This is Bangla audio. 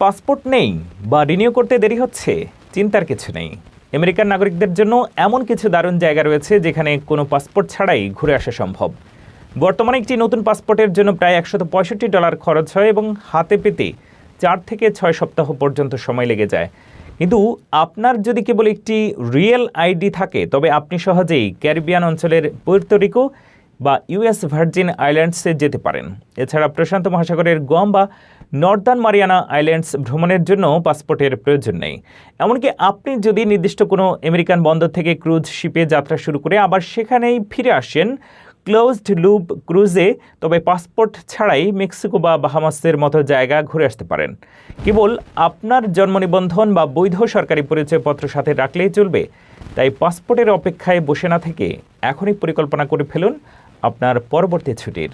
পাসপোর্ট নেই বা রিনিউ করতে দেরি হচ্ছে, চিন্তার কিছু নেই। আমেরিকান নাগরিকদের জন্য এমন কিছু দারুণ জায়গা রয়েছে যেখানে কোনো পাসপোর্ট ছাড়াই ঘুরে আসা সম্ভব। বর্তমানে একটি নতুন পাসপোর্টের জন্য প্রায় $165 খরচ হয় এবং হাতে পেতে 4 থেকে 6 সপ্তাহ পর্যন্ত সময় লেগে যায়। কিন্তু আপনার যদি কেবল একটি রিয়েল আইডি থাকে তবে আপনি সহজেই ক্যারিবিয়ান অঞ্চলের পুয়ের্তো রিকো বা ইউএস ভার্জিন আইল্যান্ডসে যেতে পারেন। এছাড়া প্রশান্ত মহাসাগরের গুয়াম বা নর্দার্ন মারিয়ানা আইল্যান্ডস ভ্রমণের জন্য পাসপোর্টের প্রয়োজন নেই। এমনকি আপনি যদি নির্দিষ্ট কোনো আমেরিকান বন্দর থেকে ক্রুজ শিপে যাত্রা শুরু করে আবার সেখানেই ফিরে আসেন ক্লোজড লুপ ক্রুজে, তবে পাসপোর্ট ছাড়াই মেক্সিকো বা বাহামাসের মতো জায়গা ঘুরে আসতে পারেন। কেবল আপনার জন্ম নিবন্ধন বা বৈধ সরকারি পরিচয়পত্র সাথে রাখলেই চলবে। তাই পাসপোর্টের অপেক্ষায় বসে না থেকে এখনই পরিকল্পনা করে ফেলুন আপনার পরবর্তী ছুটির।